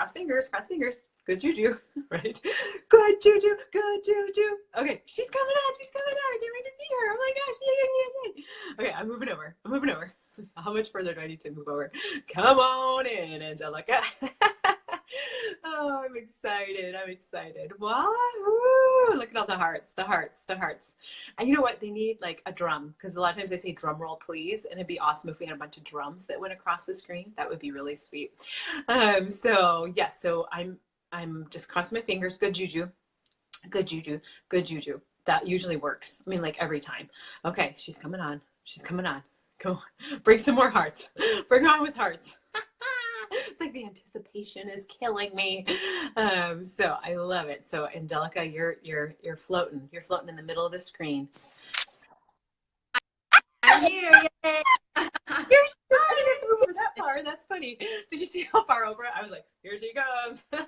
cross fingers, cross fingers. Good juju, right? Good juju, good juju. Okay, she's coming out. She's coming out. I can't wait to see her. Oh my gosh. Yay. Okay, I'm moving over. I'm moving over. So how much further do I need to move over? Come on in, Angelica. Oh, I'm excited. I'm excited. Wahoo! Look at all the hearts, the hearts, the hearts. And you know what? They need like a drum, because a lot of times they say drum roll, please. And it'd be awesome if we had a bunch of drums that went across the screen. That would be really sweet. So yes, so I'm just crossing my fingers. Good juju, good juju, good juju. That usually works. I mean, like every time. Okay, she's coming on. She's coming on. Come on, bring some more hearts. Bring on with hearts. It's like the anticipation is killing me. So I love it. So Angelica, you're floating. You're floating in the middle of the screen. I'm here. Yay. You're over that far. That's funny. Did you see how far over? I was like, here she comes. You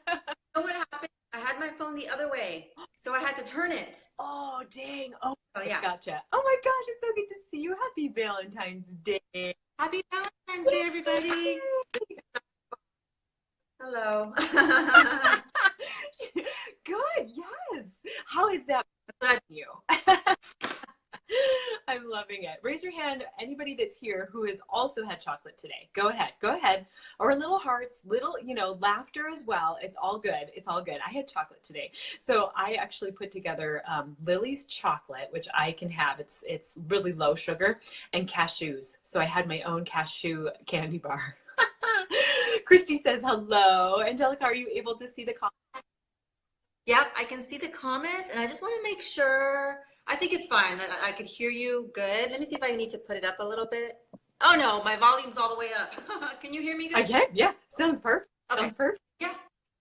know what happened? I had my phone the other way, so I had to turn it. Oh, dang. Oh yeah. Gotcha. Oh my gosh, it's so good to see you. Happy Valentine's Day. Happy Valentine's Day, everybody. Hello. Good. Yes. How is that for you? I'm loving it. Raise your hand, anybody that's here who has also had chocolate today. Go ahead. Go ahead. Or little hearts, little, laughter as well. It's all good. It's all good. I had chocolate today. So I actually put together Lily's chocolate, which I can have. It's really low sugar, and cashews. So I had my own cashew candy bar. Christy says hello. Angelica, are you able to see the comment? Yep, I can see the comments, and I just want to make sure. I think it's fine. I could hear you good. Let me see if I need to put it up a little bit. Oh no, my volume's all the way up. Can you hear me good? I can. Yeah, sounds perfect. Okay. Sounds perfect. Yeah,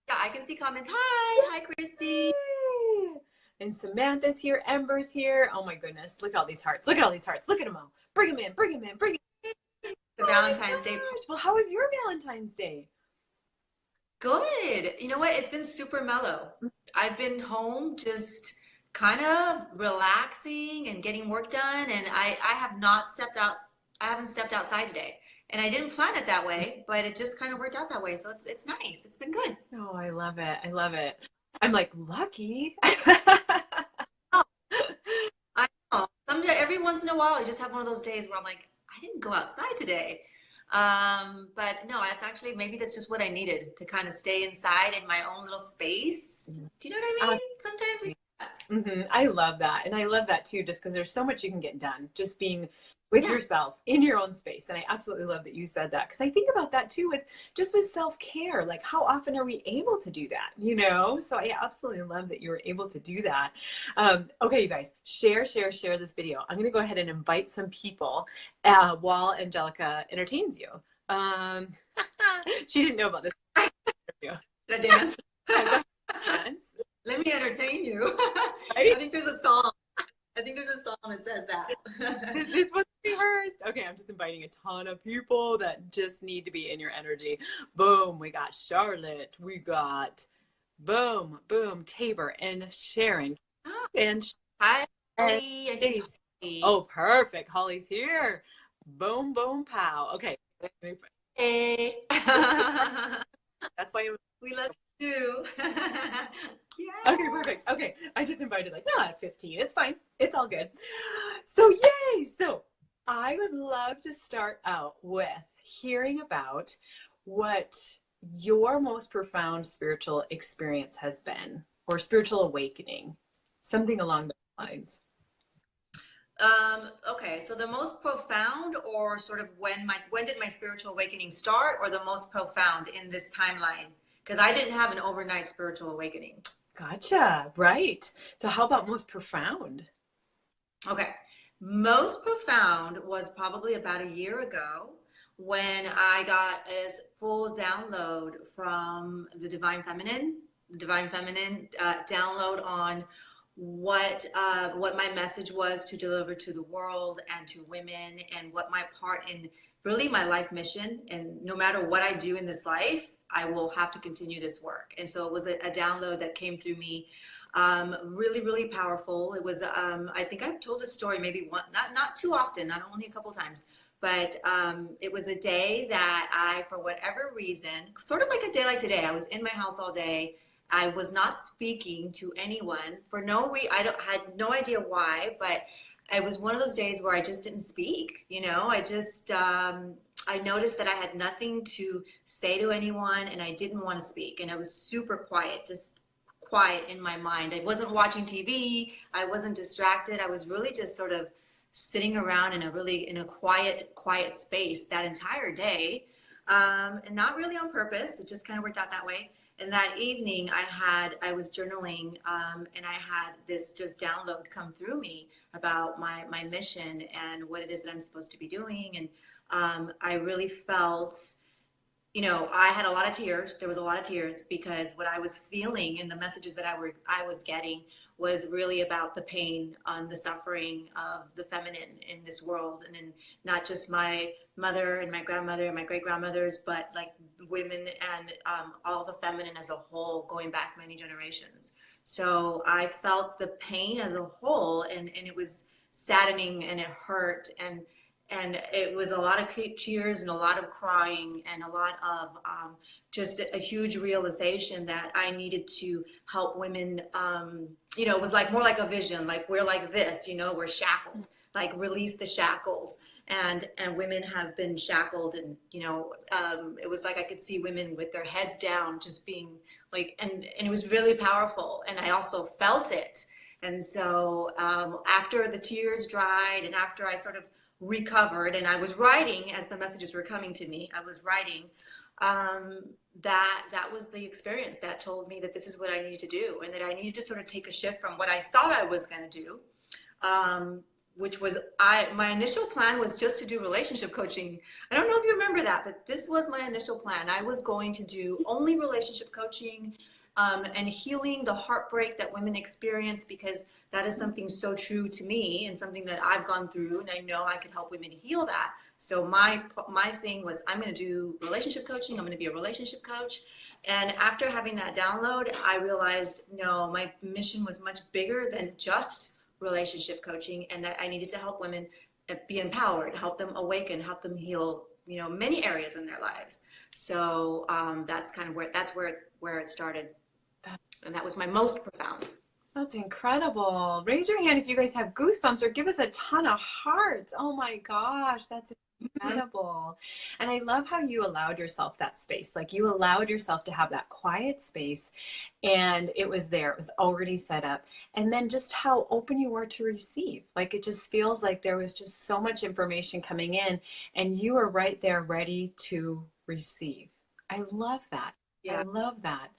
I can see comments. Hi, Christy. Yay. And Samantha's here. Ember's here. Oh my goodness, look at all these hearts. Look at all these hearts. Look at them all. Bring them in. Bring them in. Bring them in. The Valentine's Day. Well, how was your Valentine's Day? Good. You know what? It's been super mellow. I've been home just kind of relaxing and getting work done, and I have not stepped out. I haven't stepped outside today, and I didn't plan it that way, but it just kind of worked out that way. So it's nice. It's been good. Oh, I love it. I love it. I'm like lucky. Oh, I know. Every once in a while, I just have one of those days where I'm like, I didn't go outside today. But no, it's actually, maybe that's just what I needed to kind of stay inside in my own little space. Do you know what I mean? Sometimes we do that. I love that. And I love that too, just because there's so much you can get done just being with yourself in your own space. And I absolutely love that you said that, because I think about that too with self-care. Like, how often are we able to do that? So I absolutely love that you were able to do that. Okay, you guys, share this video. I'm going to go ahead and invite some people while Angelica entertains you. She didn't know about this interview. The dance. Let me entertain you. Right? I think there's a song that says that. This was rehearsed. Okay, I'm just inviting a ton of people that just need to be in your energy. Boom, we got Charlotte. We got boom, Tabor and Sharon. And hi, Holly. I see Holly. Oh, perfect. Holly's here. Boom, pow. Okay. Hey. That's why we love you too. Yeah. Okay, perfect. Okay, I just invited at 15. It's fine. It's all good. So yay! So I would love to start out with hearing about what your most profound spiritual experience has been, or spiritual awakening, something along those lines. Okay, so the most profound, or sort of when did my spiritual awakening start, or the most profound in this timeline? Because I didn't have an overnight spiritual awakening. Gotcha. Right. So how about most profound? Okay. Most profound was probably about a year ago when I got a full download from the Divine Feminine download on what my message was to deliver to the world and to women, and what my part in really my life mission. And no matter what I do in this life, I will have to continue this work. And so it was a download that came through me, really, really powerful. It was, I think I've told this story maybe not too often, not only a couple times, But it was a day that I, for whatever reason, sort of like a day like today, I was in my house all day. I was not speaking to anyone for no reason. Had no idea why, but it was one of those days where I just didn't speak. You know, I noticed that I had nothing to say to anyone, and I didn't want to speak, and I was super quiet, just quiet in my mind. I wasn't watching TV. I wasn't distracted. I was really just sort of sitting around in a quiet space that entire day, and not really on purpose. It just kind of worked out that way. And that evening, I was journaling, and I had this just download come through me about my mission and what it is that I'm supposed to be doing. And I really felt, you know, I had a lot of tears. There was a lot of tears because what I was feeling in the messages that I was getting was really about the pain and the suffering of the feminine in this world, and in not just my mother and my grandmother and my great grandmothers, but like women and all the feminine as a whole, going back many generations. So I felt the pain as a whole, and it was saddening, and it hurt, and it was a lot of tears and a lot of crying and a lot of just a huge realization that I needed to help women. You know, it was like more like a vision, like we're like this, you know, we're shackled, like release the shackles. And women have been shackled, and, you know, it was like I could see women with their heads down, just being like, and it was really powerful. And I also felt it. And so after the tears dried and after I sort of recovered, and I was writing as the messages were coming to me, I was writing, that was the experience that told me that this is what I needed to do, and that I needed to sort of take a shift from what I thought I was going to do, which was my initial plan was just to do relationship coaching. I don't know if you remember that, but this was my initial plan. I was going to do only relationship coaching, and healing the heartbreak that women experience, because that is something so true to me and something that I've gone through, and I know I can help women heal that. So my thing was, I'm going to do relationship coaching. I'm going to be a relationship coach. And after having that download, I realized, no, my mission was much bigger than just relationship coaching, and that I needed to help women be empowered, help them awaken, help them heal, you know, many areas in their lives. So that's kind of where it started. And that was my most profound. That's incredible. Raise your hand if you guys have goosebumps, or give us a ton of hearts. Oh my gosh, that's incredible. And I love how you allowed yourself that space. Like, you allowed yourself to have that quiet space, and it was there. It was already set up. And then just how open you were to receive. Like, it just feels like there was just so much information coming in, and you were right there ready to receive. I love that. Yeah. I love that.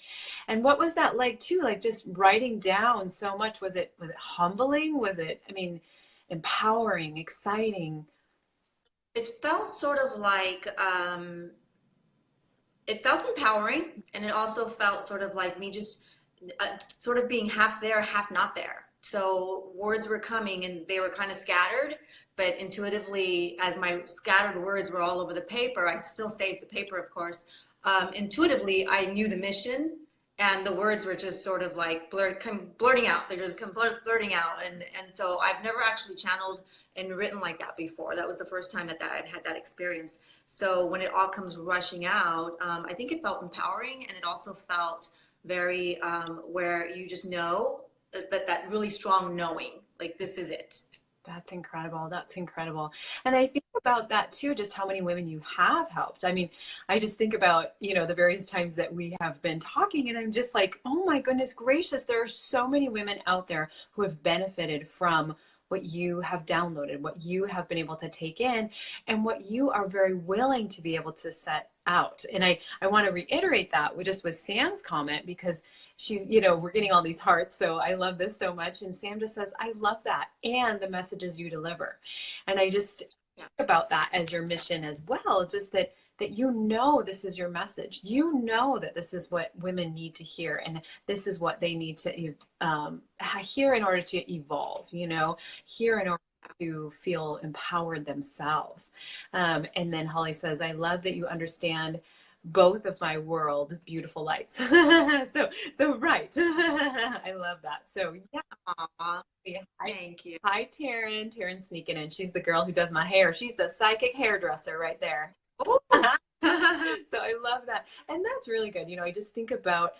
And what was that like too? Like, just writing down so much. Was it humbling? Was it, I mean, empowering, exciting? It felt sort of like, it felt empowering, and it also felt sort of like me just sort of being half there, half not there. So words were coming and they were kind of scattered, but intuitively, as my scattered words were all over the paper, I still saved the paper, of course. Intuitively, I knew the mission, and the words were just sort of like blurting out. They're just blurting out. And so I've never actually channeled and written like that before. That was the first time that I'd had that experience. So when it all comes rushing out, I think it felt empowering, and it also felt very where you just know that really strong knowing, like, this is it. That's incredible. That's incredible. And I think about that too, just how many women you have helped. I mean, I just think about, you know, the various times that we have been talking, and I'm just like, oh my goodness gracious, there are so many women out there who have benefited from what you have downloaded, what you have been able to take in, and what you are very willing to be able to set out. And I want to reiterate that with Sam's comment, because she's, you know, we're getting all these hearts. So I love this so much. And Sam just says, I love that. And the messages you deliver. And I just think about that as your mission as well. Just that you know, this is your message. You know that this is what women need to hear, and this is what they need to hear in order to evolve, you know, hear in order to feel empowered themselves. And then Holly says, I love that you understand both of my world beautiful lights. So right. I love that. So yeah. Aw, Hi, thank you. hi, Taryn. Taryn's sneaking in. She's the girl who does my hair. She's the psychic hairdresser right there. Ooh. So I love that. And that's really good. I just think about,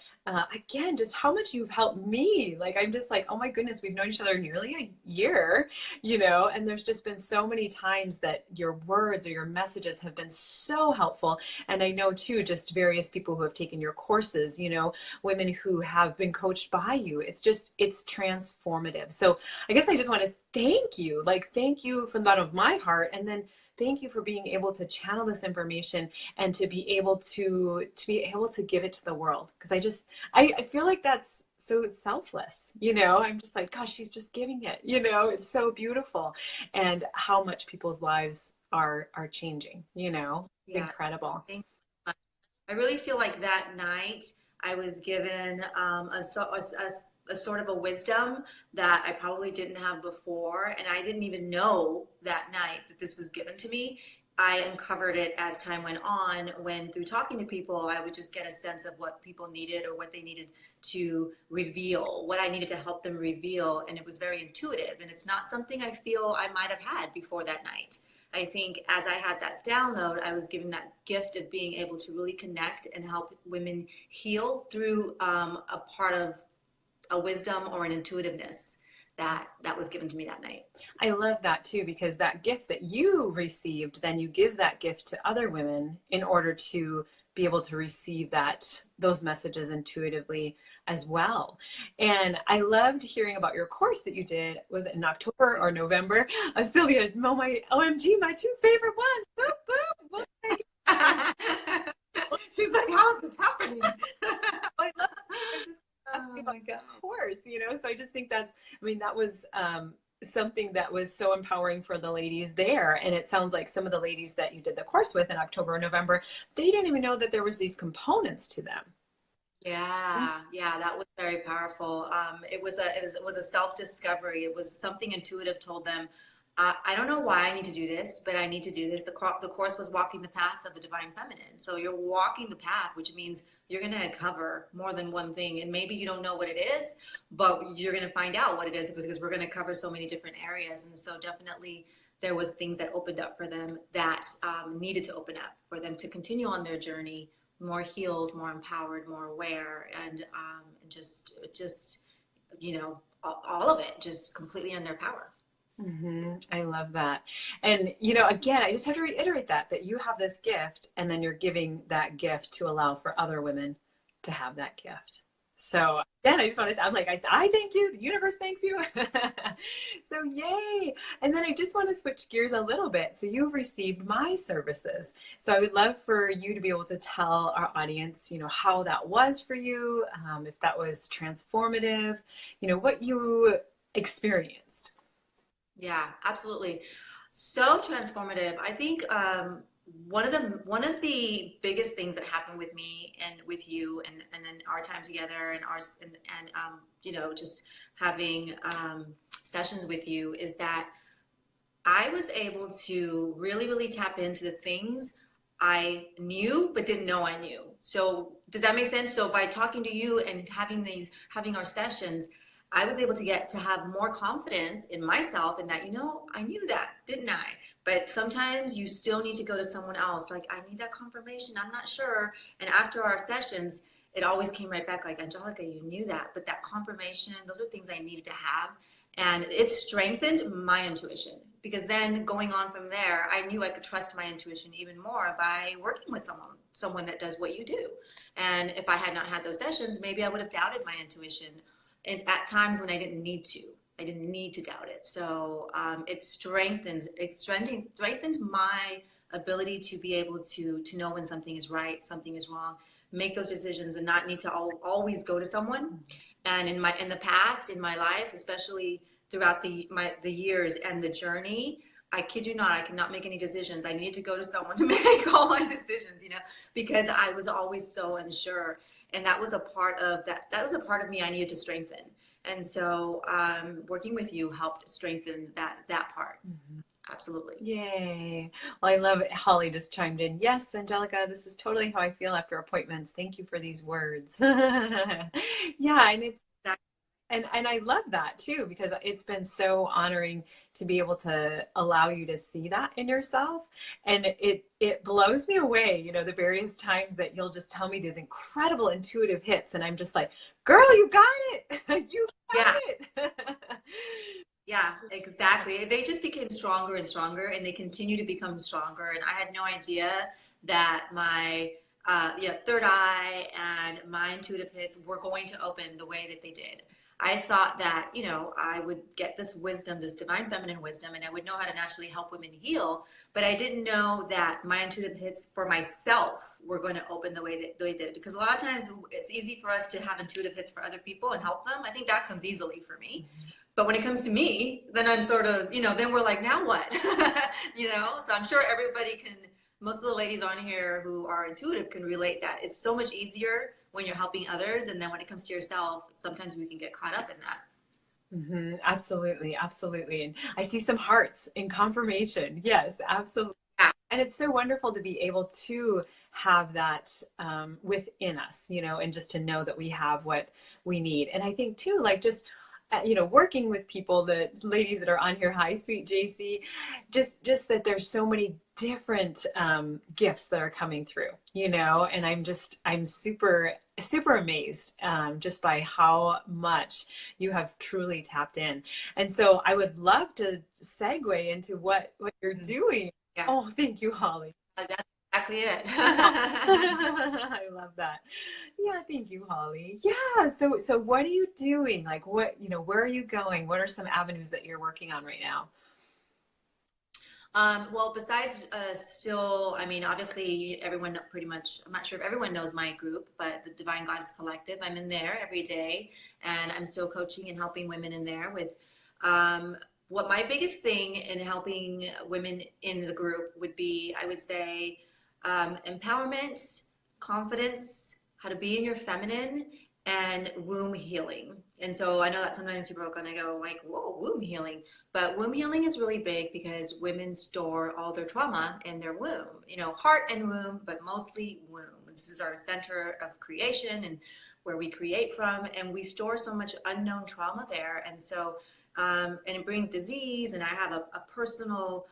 again, just how much you've helped me. Like, I'm just like, oh my goodness, we've known each other nearly a year, and there's just been so many times that your words or your messages have been so helpful. And I know too, just various people who have taken your courses, women who have been coached by you. It's transformative. So I guess I just want to thank you, thank you from the bottom of my heart. And then thank you for being able to channel this information and to be able to give it to the world, because I feel like that's so selfless. I'm just like, gosh, she's just giving it. It's so beautiful, and how much people's lives are changing. It's Yeah. incredible. Thank you. I really feel like that night I was given a sort of a wisdom that I probably didn't have before, and I didn't even know that night that this was given to me. I uncovered it as time went on, when through talking to people, I would just get a sense of what people needed or what they needed to reveal, what I needed to help them reveal, and it was very intuitive, and it's not something I feel I might have had before that night. I think as I had that download, I was given that gift of being able to really connect and help women heal through a part of a wisdom or an intuitiveness that was given to me that night. I love that too, because that gift that you received, then you give that gift to other women in order to be able to receive those messages intuitively as well. And I loved hearing about your course that you did. Was it in October or November? Sylvia, oh my OMG, my two favorite ones. Boop, boop. She's like, how is this happening? I love it. Just asking about the course, so I just think that was something that was so empowering for the ladies there. And it sounds like some of the ladies that you did the course with in October or November, they didn't even know that there was these components to them. Yeah, that was very powerful. It was a self-discovery. It was something intuitive told them, I don't know why I need to do this, but I need to do this. The course was walking the path of the divine feminine. So you're walking the path, which means you're going to cover more than one thing. And maybe you don't know what it is, but you're going to find out what it is, because we're going to cover so many different areas. And so definitely there was things that opened up for them that needed to open up for them to continue on their journey, more healed, more empowered, more aware, and just all of it just completely in their power. Mm-hmm. I love that. And, again, I just have to reiterate that you have this gift, and then you're giving that gift to allow for other women to have that gift. So again, I'm like, I thank you. The universe thanks you. So yay. And then I just want to switch gears a little bit. So you've received my services. So I would love for you to be able to tell our audience, how that was for you, if that was transformative, what you experienced. Yeah, absolutely. So transformative. I think one of the biggest things that happened with me and with you, and then our time together and ours, and just having sessions with you, is that I was able to really, really tap into the things I knew but didn't know I knew. So does that make sense? So by talking to you and having our sessions, I was able to get to have more confidence in myself, and that, I knew that, didn't I? But sometimes you still need to go to someone else. Like, I need that confirmation. I'm not sure. And after our sessions, it always came right back like, Angelica, you knew that. But that confirmation, those are things I needed to have. And it strengthened my intuition, because then going on from there, I knew I could trust my intuition even more by working with someone that does what you do. And if I had not had those sessions, maybe I would have doubted my intuition, and at times when I didn't need to. I didn't need to doubt it. So it strengthened my ability to be able to know when something is right, something is wrong, make those decisions, and not need to always go to someone. And in the past, in my life, especially throughout the years and the journey, I kid you not, I could not make any decisions. I needed to go to someone to make all my decisions, because I was always so unsure. And that was a part of me I needed to strengthen. And so working with you helped strengthen that part. Mm-hmm. Absolutely. Yay. Well, I love it. Holly just chimed in. Yes, Angelica, this is totally how I feel after appointments. Thank you for these words. Yeah, and it's and I love that too, because it's been so honoring to be able to allow you to see that in yourself. And it blows me away, the various times that you'll just tell me these incredible intuitive hits, and I'm just like, girl, you got it. You Yeah. got it. Yeah, exactly. They just became stronger and stronger, and they continue to become stronger. And I had no idea that my third eye and my intuitive hits were going to open the way that they did. I thought that, I would get this wisdom, this divine feminine wisdom, and I would know how to naturally help women heal. But I didn't know that my intuitive hits for myself were going to open the way that they did. Because a lot of times it's easy for us to have intuitive hits for other people and help them. I think that comes easily for me. But when it comes to me, then I'm sort of, then we're like, now what? So I'm sure everybody can, most of the ladies on here who are intuitive can relate that. It's so much easier when you're helping others. And then when it comes to yourself, sometimes we can get caught up in that. Absolutely, absolutely. And I see some hearts in confirmation. Yes, absolutely. Yeah. And it's so wonderful to be able to have that within us, and just to know that we have what we need. And I think too, like just working with people, the ladies that are on here, hi, sweet JC, just that there's so many different gifts that are coming through, and I'm super, super amazed just by how much you have truly tapped in. And so I would love to segue into what you're doing. Yeah. Oh, thank you, Holly. That's exactly it. I love that. Yeah, thank you, Holly. Yeah, so what are you doing? Like what, where are you going? What are some avenues that you're working on right now? Well, besides still, I mean, obviously everyone pretty much, I'm not sure if everyone knows my group, but the Divine Goddess Collective, I'm in there every day, and I'm still coaching and helping women in there with what my biggest thing in helping women in the group would be, I would say, empowerment, confidence, how to be in your feminine, and womb healing. And so I know that sometimes people are going to go like, whoa, womb healing. But womb healing is really big because women store all their trauma in their womb, heart and womb, but mostly womb. This is our center of creation and where we create from. And we store so much unknown trauma there. And so, and it brings disease. And I have a personal,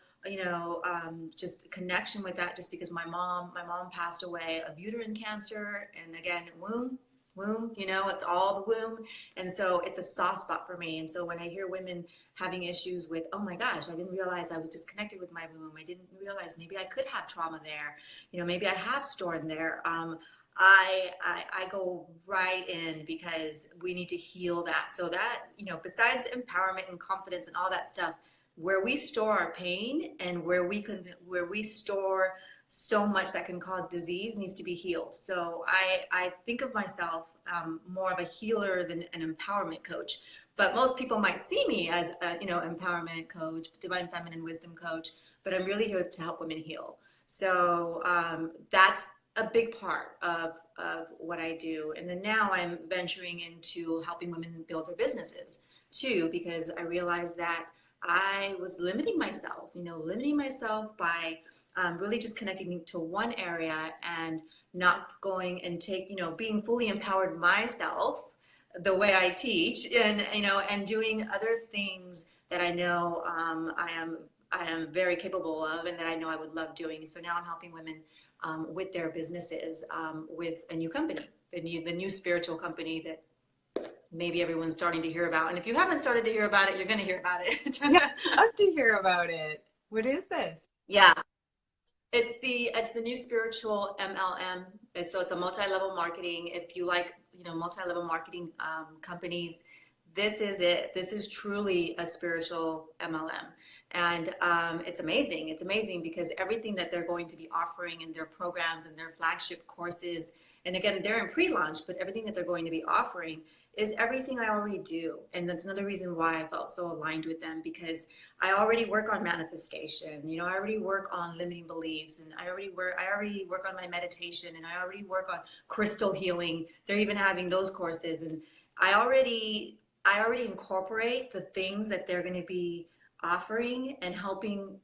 just connection with that just because my mom passed away of uterine cancer. And again, womb, it's all the womb. And so it's a soft spot for me. And so when I hear women having issues with, oh my gosh, I didn't realize I was disconnected with my womb. I didn't realize maybe I could have trauma there. Maybe I have stored there. I go right in because we need to heal that. So that, besides empowerment and confidence and all that stuff, where we store our pain and where we store so much that can cause disease needs to be healed. So I think of myself more of a healer than an empowerment coach. But most people might see me as a empowerment coach, divine feminine wisdom coach. But I'm really here to help women heal. So that's a big part of what I do. And then now I'm venturing into helping women build their businesses too, because I realized that I was limiting myself by really just connecting to one area and not going and being fully empowered myself the way I teach and doing other things that I know I am very capable of and that I know I would love doing. So now I'm helping women with their businesses with a new company, the new spiritual company that maybe everyone's starting to hear about. And if you haven't started to hear about it, you're going to hear about it. Yeah, I'd love to hear about it. What is this? Yeah. It's the new spiritual MLM. So it's a multi-level marketing. If you like, multi-level marketing companies, this is it. This is truly a spiritual MLM. And it's amazing. It's amazing because everything that they're going to be offering in their programs and their flagship courses, and again, they're in pre-launch, but everything that they're going to be offering is everything I already do. And that's another reason why I felt so aligned with them, because I already work on manifestation. I already work on limiting beliefs, and I already work on my meditation, and I already work on crystal healing. They're even having those courses. And I already incorporate the things that they're going to be offering and helping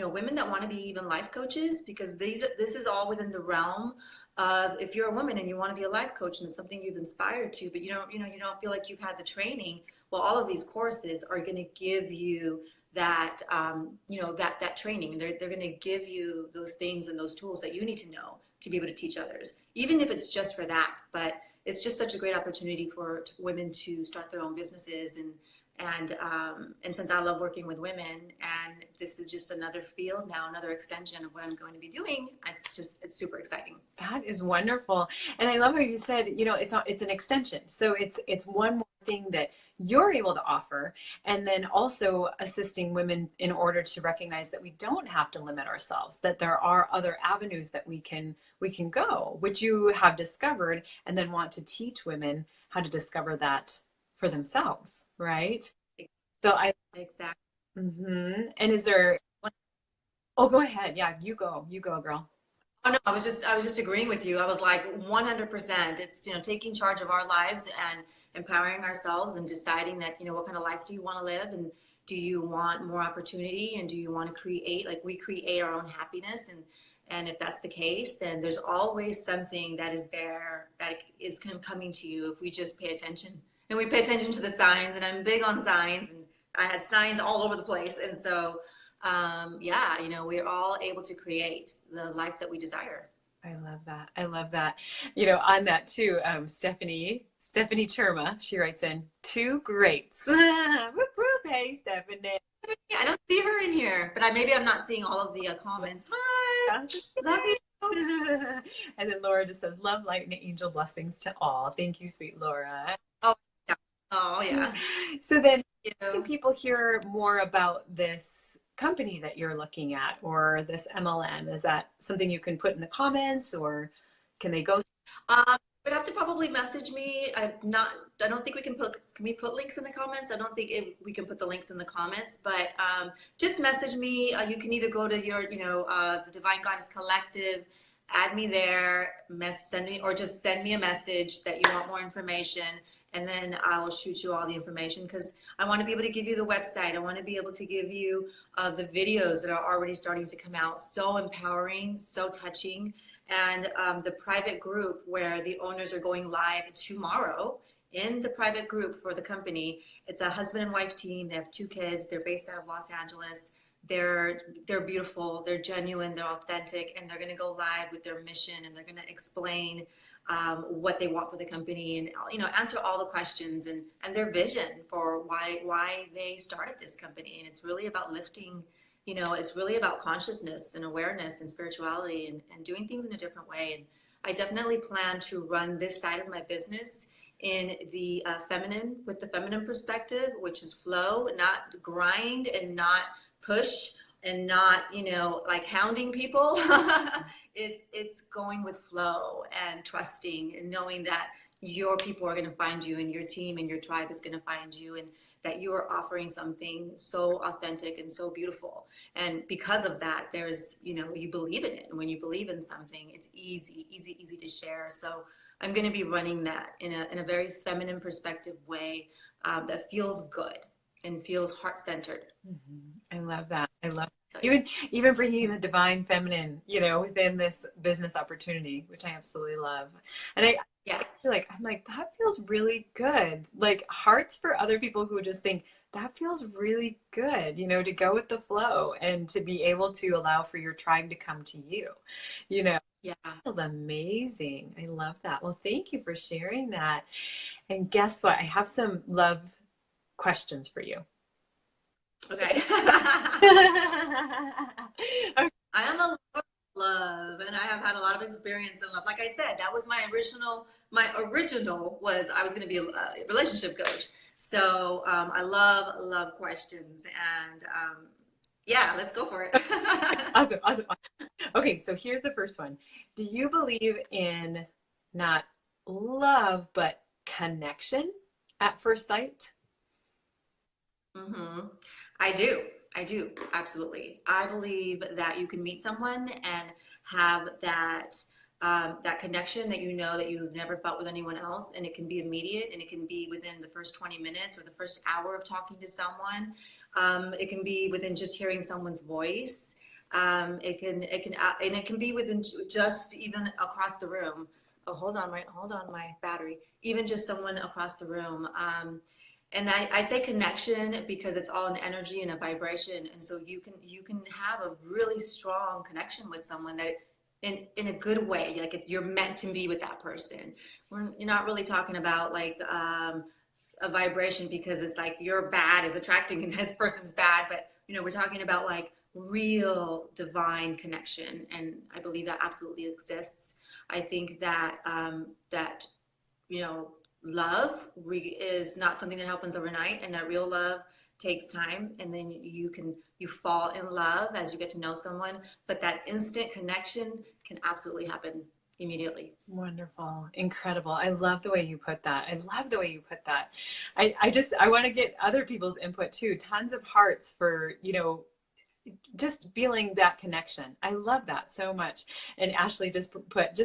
women that want to be even life coaches, because this is all within the realm of, if you're a woman and you want to be a life coach and it's something you've inspired to, but you don't feel like you've had the training. Well, all of these courses are going to give you that, that training. They're going to give you those things and those tools that you need to know to be able to teach others, even if it's just for that. But it's just such a great opportunity for women to start their own businesses. And since I love working with women, and this is just another field now, another extension of what I'm going to be doing, it's super exciting. That is wonderful. And I love how you said, it's an extension. So it's one more thing that you're able to offer, and then also assisting women in order to recognize that we don't have to limit ourselves, that there are other avenues that we can go, which you have discovered, and then want to teach women how to discover that for themselves, right? So Exactly. Mm-hmm. And is there, oh, go ahead. Yeah, you go, girl. Oh no, I was just agreeing with you. I was like 100%. It's, taking charge of our lives and empowering ourselves and deciding that, what kind of life do you want to live, and do you want more opportunity, and do you want to create, like we create our own happiness, and if that's the case, then there's always something that is there that is coming to you if we just pay attention. And we pay attention to the signs, and I'm big on signs, and I had signs all over the place. And so we're all able to create the life that we desire. I love that. I love that. On that too, Stephanie Cherma, she writes in, two greats. Whoop, whoop. Hey, Stephanie. Yeah, I don't see her in here, but maybe I'm not seeing all of the comments. Hi, love you. And then Laura just says, love, light, and angel blessings to all. Thank you, sweet Laura. Oh yeah. So then, can people hear more about this company that you're looking at, or this MLM? Is that something you can put in the comments, or can they go? Would have to probably message me. I don't think can we put links in the comments? I don't think we can put the links in the comments, but just message me. You can either go to your, the Divine Goddess Collective, add me there, send me a message that you want more information, and then I'll shoot you all the information, because I want to be able to give you the website. I want to be able to give you the videos that are already starting to come out. So empowering, so touching. And the private group where the owners are going live tomorrow in the private group for the company. It's a husband and wife team. They have 2 kids. They're based out of Los Angeles. They're beautiful. They're genuine. They're authentic. And they're going to go live with their mission, and they're going to explain what they want for the company, and answer all the questions and their vision for why they started this company. And it's really about lifting, it's really about consciousness and awareness and spirituality, and doing things in a different way. And I definitely plan to run this side of my business in the feminine, with the feminine perspective, which is flow, not grind, and not push, and not, like hounding people. It's going with flow and trusting and knowing that your people are going to find you, and your team and your tribe is going to find you, and that you are offering something so authentic and so beautiful. And because of that, there's, you believe in it. And when you believe in something, it's easy to share. So I'm going to be running that in a very feminine perspective way, that feels good and feels heart-centered. Mm-hmm. I love that. I love it. Even bringing the divine feminine, within this business opportunity, which I absolutely love. And I feel like, I'm like, that feels really good. Like, hearts for other people who just think that feels really good, to go with the flow and to be able to allow for your tribe to come to you, Yeah. It feels amazing. I love that. Well, thank you for sharing that. And guess what? I have some love questions for you. Okay. I am a love, and I have had a lot of experience in love. Like I said, that was my original was I was going to be a relationship coach. So I love questions, and let's go for it. Awesome. Okay, so here's the first one. Do you believe in not love, but connection at first sight? Mm-hmm. I do. Absolutely. I believe that you can meet someone and have that connection that that you've never felt with anyone else, and it can be immediate, and it can be within the first 20 minutes or the first hour of talking to someone. It can be within just hearing someone's voice, And it can be within just even across the room. Oh, hold on, my battery. Even just someone across the room. And I say connection because it's all an energy and a vibration. And so you can have a really strong connection with someone that in a good way, like if you're meant to be with that person. You're not really talking about like a vibration because it's like your bad is attracting and this person's bad, but we're talking about like real divine connection, and I believe that absolutely exists. I think that that love is not something that happens overnight, and that real love takes time, and then you fall in love as you get to know someone, but that instant connection can absolutely happen immediately. Wonderful. Incredible. I love the way you put that. I love the way you put that. I want to get other people's input too. Tons of hearts for, just feeling that connection. I love that so much. And Ashley just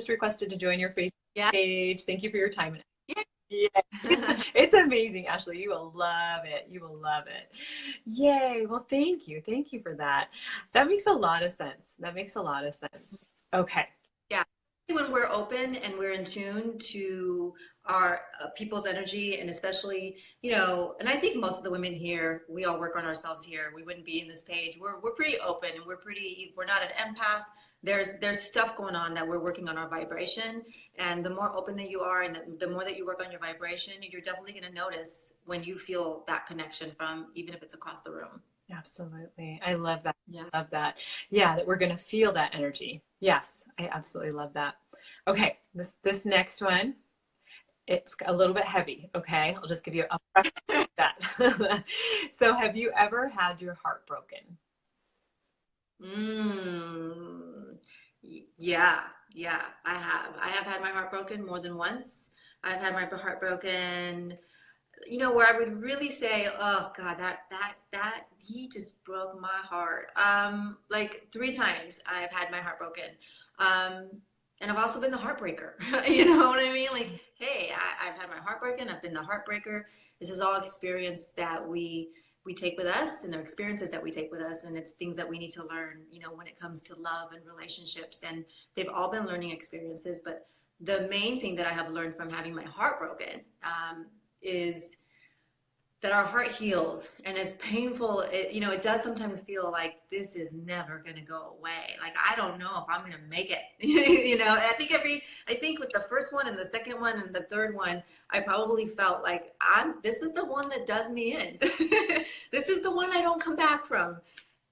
requested to join your Facebook page. Thank you for your time. Yeah. It's amazing, Ashley. You will love it. You will love it. Yay. Well, thank you. Thank you for that. That makes a lot of sense. Okay. Yeah. When we're open and we're in tune to our people's energy, and especially, and I think most of the women here, we all work on ourselves here. We wouldn't be in this page. We're pretty open, and we're not an empath. There's stuff going on that we're working on our vibration. And the more open that you are and the more that you work on your vibration, you're definitely going to notice when you feel that connection from, even if it's across the room. Absolutely. I love that. Yeah. I love that. Yeah, that we're going to feel that energy. Yes, I absolutely love that. Okay, this next one, it's a little bit heavy, okay? I'll just give you a that. So have you ever had your heart broken? Yeah, I have. I have had my heart broken more than once. I've had my heart broken, where I would really say, oh God, that he just broke my heart. Like 3 times I've had my heart broken. And I've also been the heartbreaker. You know what I mean? Like, hey, I've had my heart broken. I've been the heartbreaker. This is all experience that we take with us, and they're experiences that we take with us, and it's things that we need to learn, when it comes to love and relationships. And they've all been learning experiences. But the main thing that I have learned from having my heart broken is that our heart heals, and as painful, it does sometimes feel like this is never going to go away. Like, I don't know if I'm going to make it. I think with the first one and the second one and the third one, I probably felt like this is the one that does me in. This is the one I don't come back from.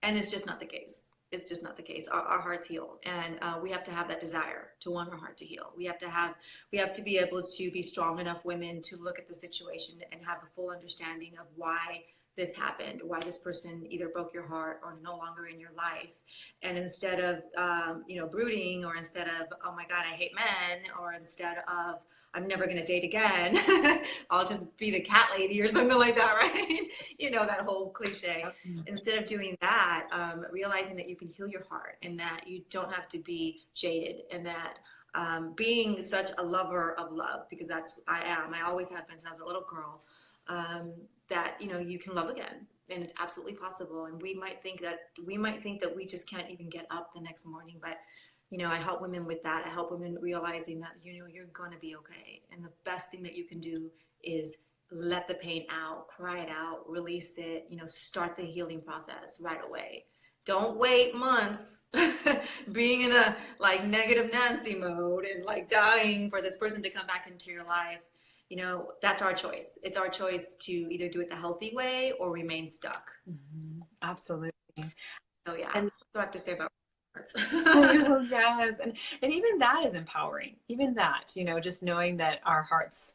And it's just not the case. It's just not the case. Our hearts heal, and we have to have that desire to want our heart to heal. We have to be able to be strong enough women to look at the situation and have a full understanding of why this happened, why this person either broke your heart or no longer in your life. And instead of brooding, or instead of, oh my God, I hate men, or instead of, I'm never going to date again, I'll just be the cat lady or something like that, right? That whole cliche. Instead of doing that, realizing that you can heal your heart, and that you don't have to be jaded, and that being such a lover of love, because I am. I always have been since I was a little girl, that, you can love again. And it's absolutely possible. And we might think that we just can't even get up the next morning, but I help women with that. I help women realizing that, you're going to be okay. And the best thing that you can do is let the pain out, cry it out, release it, start the healing process right away. Don't wait months being in a like negative Nancy mode and like dying for this person to come back into your life. That's our choice. It's our choice to either do it the healthy way or remain stuck. Mm-hmm. Absolutely. So yeah, and that's what I have to say about yes. And even that is empowering. Even that, just knowing that our hearts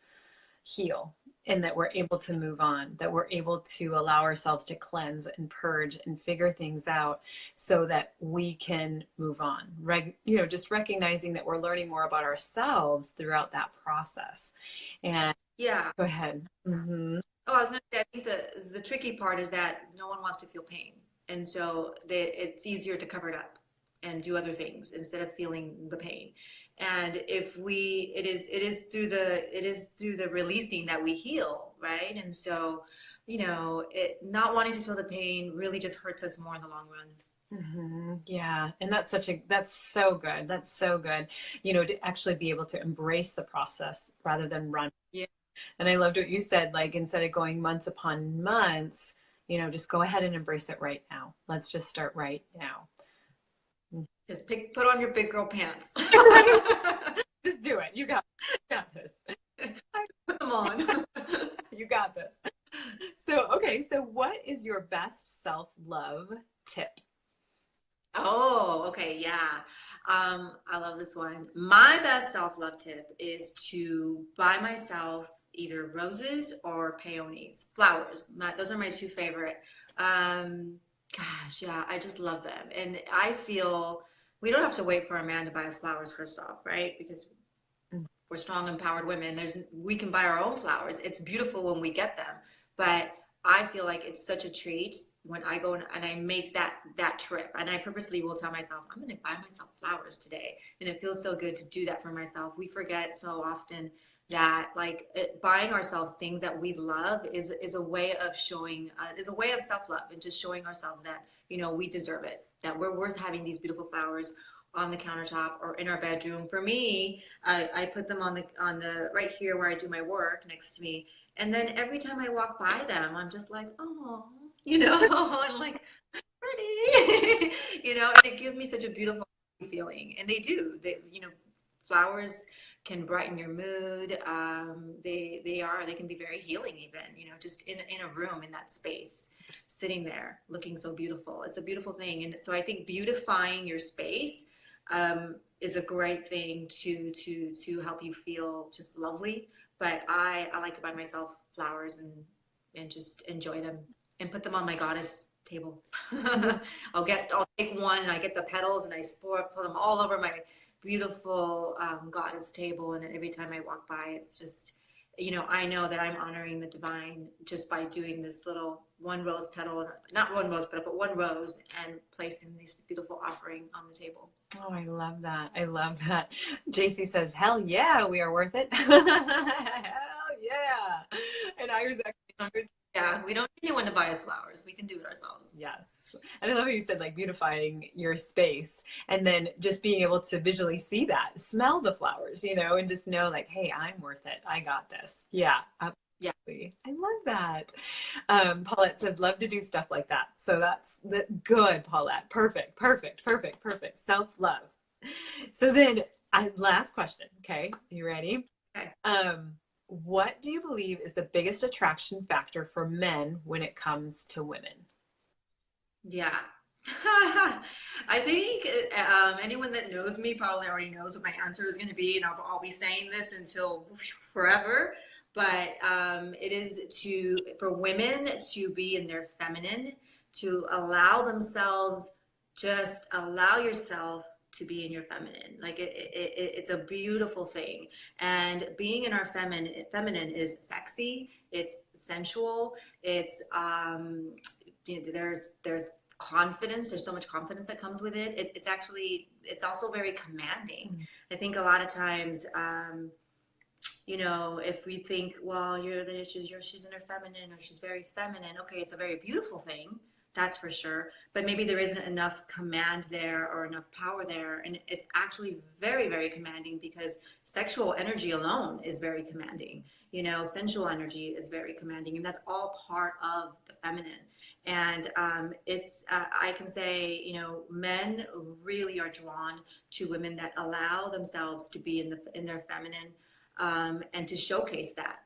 heal, and that we're able to move on, that we're able to allow ourselves to cleanse and purge and figure things out so that we can move on. Just recognizing that we're learning more about ourselves throughout that process. And yeah, go ahead. Mm-hmm. Oh, I was going to say, I think the tricky part is that no one wants to feel pain. And so it's easier to cover it up and do other things instead of feeling the pain. And it is through the releasing that we heal, right? And so, not wanting to feel the pain really just hurts us more in the long run. Yeah. And that's so good. That's so good. To actually be able to embrace the process rather than run. Yeah. And I loved what you said, like instead of going months upon months, just go ahead and embrace it right now. Let's just start right now. Just put on your big girl pants. Right? Just do it. You got this. Put them on. You got this. So, okay. So what is your best self-love tip? Oh, okay, yeah. I love this one. My best self-love tip is to buy myself either roses or peonies, flowers. Those are my two favorite. Um, Gosh, yeah, I just love them. And I feel we don't have to wait for a man to buy us flowers first off, right? Because we're strong, empowered women. We can buy our own flowers. It's beautiful when we get them, but I feel like it's such a treat when I go and I make that trip. And I purposely will tell myself, I'm going to buy myself flowers today. And it feels so good to do that for myself. We forget so often that buying ourselves things that we love is a way of showing is a way of self-love and just showing ourselves that we deserve it, that we're worth having these beautiful flowers on the countertop or in our bedroom. For me, I put them on the right here where I do my work next to me. And then every time I walk by them, I'm just like, oh, I'm like, pretty, and it gives me such a beautiful feeling. And flowers can brighten your mood. They can be very healing even, just in a room, in that space, sitting there looking so beautiful. It's a beautiful thing. And so I think beautifying your space is a great thing to help you feel just lovely. But I like to buy myself flowers and just enjoy them and put them on my goddess table. I'll take one and I get the petals and I put them all over my beautiful goddess table. And every time I walk by, it's just, I know that I'm honoring the divine just by doing this little one rose petal, not one rose petal, but one rose, and placing this beautiful offering on the table. Oh, I love that. I love that. JC says, hell yeah, we are worth it. Hell yeah. And yeah, we don't need anyone to buy us flowers. We can do it ourselves. Yes. And I love how you said like beautifying your space and then just being able to visually see that, smell the flowers, and just know like, hey, I'm worth it. I got this. Yeah. Absolutely. I love that. Paulette says, love to do stuff like that. So that's good, Paulette. Perfect. Self-love. So then last question. Okay. You ready? Okay. What do you believe is the biggest attraction factor for men when it comes to women? Yeah. I think anyone that knows me probably already knows what my answer is going to be, and I'll be saying this until forever. But it is for women to be in their feminine, to allow themselves, just allow yourself to be in your feminine. Like it's a beautiful thing. And being in our feminine is sexy. It's sensual. It's there's confidence. There's so much confidence that comes with it. It's also very commanding. Mm-hmm. I think a lot of times, if we think, well, she's in her feminine, or she's very feminine. Okay, it's a very beautiful thing. That's for sure. But maybe there isn't enough command there or enough power there. And it's actually very, very commanding, because sexual energy alone is very commanding. Sensual energy is very commanding. And that's all part of the feminine. And I can say, men really are drawn to women that allow themselves to be in their feminine, and to showcase that,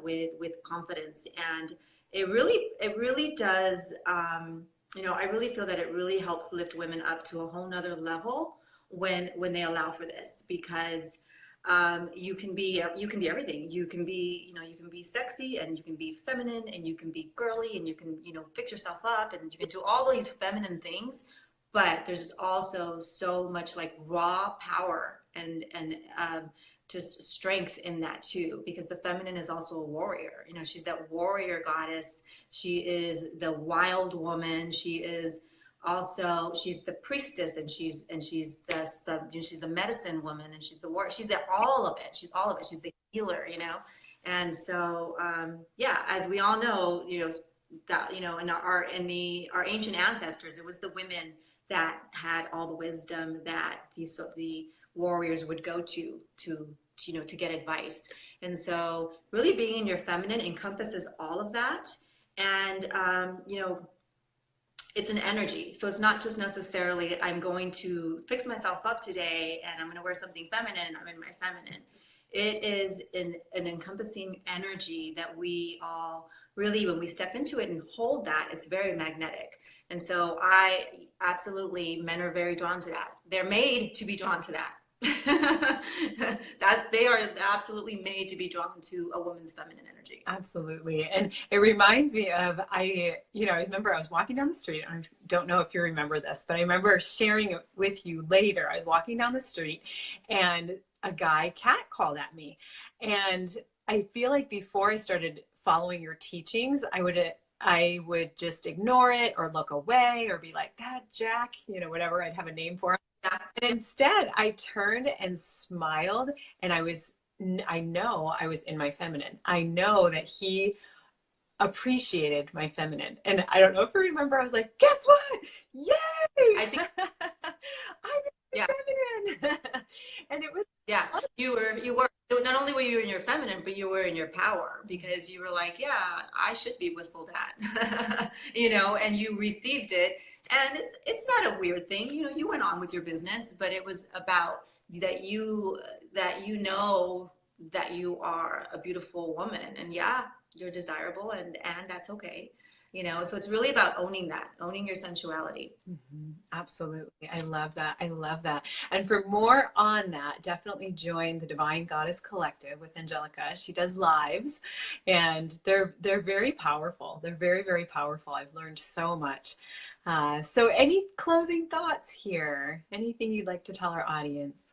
with confidence. And it really does, I really feel that it really helps lift women up to a whole nother level when they allow for this, because you can be everything. You can be sexy, and you can be feminine, and you can be girly, and you can, fix yourself up, and you can do all these feminine things. But there's also so much like raw power and just strength in that too, because the feminine is also a warrior. She's that warrior goddess. She is the wild woman. She's the priestess, and she's the medicine woman, and she's all of it. She's all of it. She's the healer, And so, as we all know, that, you know, in our ancient ancestors, it was the women that had all the wisdom that the warriors would go to you know, to get advice. And so really being in your feminine encompasses all of that. And you know, it's an energy. So it's not just necessarily I'm going to fix myself up today and I'm going to wear something feminine. I'm in my feminine. It is an encompassing energy that we all really, when we step into it and hold that, it's very magnetic. And so I absolutely, men are very drawn to that. They're made to be drawn to that. That they are absolutely made to be drawn to a woman's feminine energy. Absolutely. And it reminds me of, I remember I was walking down the street. I don't know if you remember this, but I remember sharing it with you later. I was walking down the street and a guy cat called at me. And I feel like before I started following your teachings, I would just ignore it or look away or be like, that Jack, whatever, I'd have a name for him. Yeah. And instead I turned and smiled, and I know I was in my feminine. I know that he appreciated my feminine. And I don't know if you remember, I was like, guess what? Yay! I think I'm in my feminine. And it was you were not only were you in your feminine, but you were in your power, because you were like, yeah, I should be whistled at. And you received it. And it's not a weird thing. You went on with your business, but it was about that you know that you are a beautiful woman, and yeah, you're desirable, and that's okay. So it's really about owning your sensuality. Mm-hmm. Absolutely. I love that. I love that. And for more on that, definitely join the Divine Goddess Collective with Angelica. She does lives, and they're very powerful. They're very, very powerful. I've learned so much. So any closing thoughts here? Anything you'd like to tell our audience?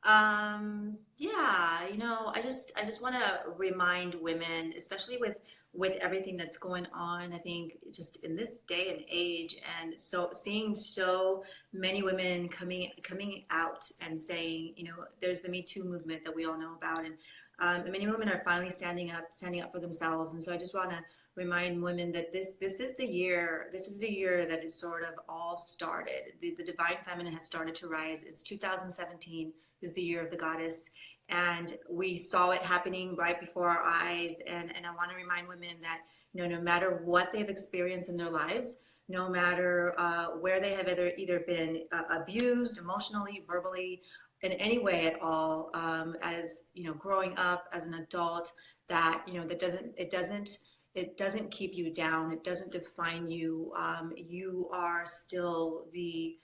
Yeah, I just want to remind women, especially with everything that's going on. I think just in this day and age, and so seeing so many women coming out and saying, there's the Me Too movement that we all know about, and many women are finally standing up for themselves. And so I just want to remind women that this is the year that it sort of all started. The divine feminine has started to rise. It's 2017 is the year of the goddess, and we saw it happening right before our eyes. And I want to remind women that no matter what they've experienced in their lives, no matter where they have either been abused emotionally, verbally, in any way at all, as growing up as an adult, that it doesn't keep you down. It doesn't define you. You are still the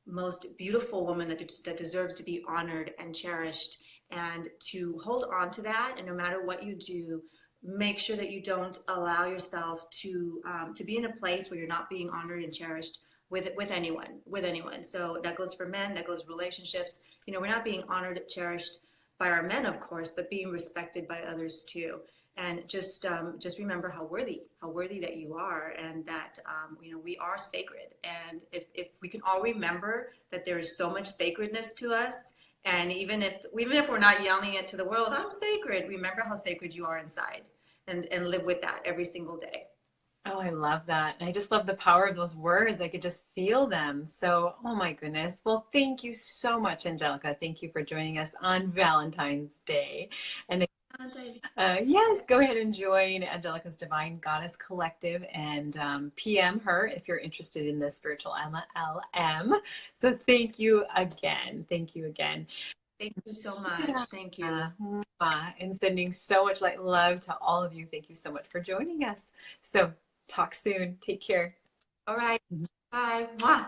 most beautiful woman that deserves to be honored and cherished, and to hold on to that. And no matter what you do, make sure that you don't allow yourself to be in a place where you're not being honored and cherished with anyone. So that goes for men, that goes relationships. We're not being honored and cherished by our men, of course, but being respected by others too. And just remember how worthy that you are, and that we are sacred. And if we can all remember that there is so much sacredness to us, and even if we're not yelling it to the world, I'm sacred, remember how sacred you are inside, and live with that every single day. Oh, I love that. And I just love the power of those words. I could just feel them. So, oh my goodness. Well, thank you so much, Angelica. Thank you for joining us on Valentine's Day. And yes, go ahead and join Angelica's Divine Goddess Collective, and PM her if you're interested in the spiritual MLM. So thank you again. Thank you again. Thank you so much. Yeah. Thank you. And sending so much light and love to all of you. Thank you so much for joining us. So talk soon. Take care. All right. Bye. Mwah.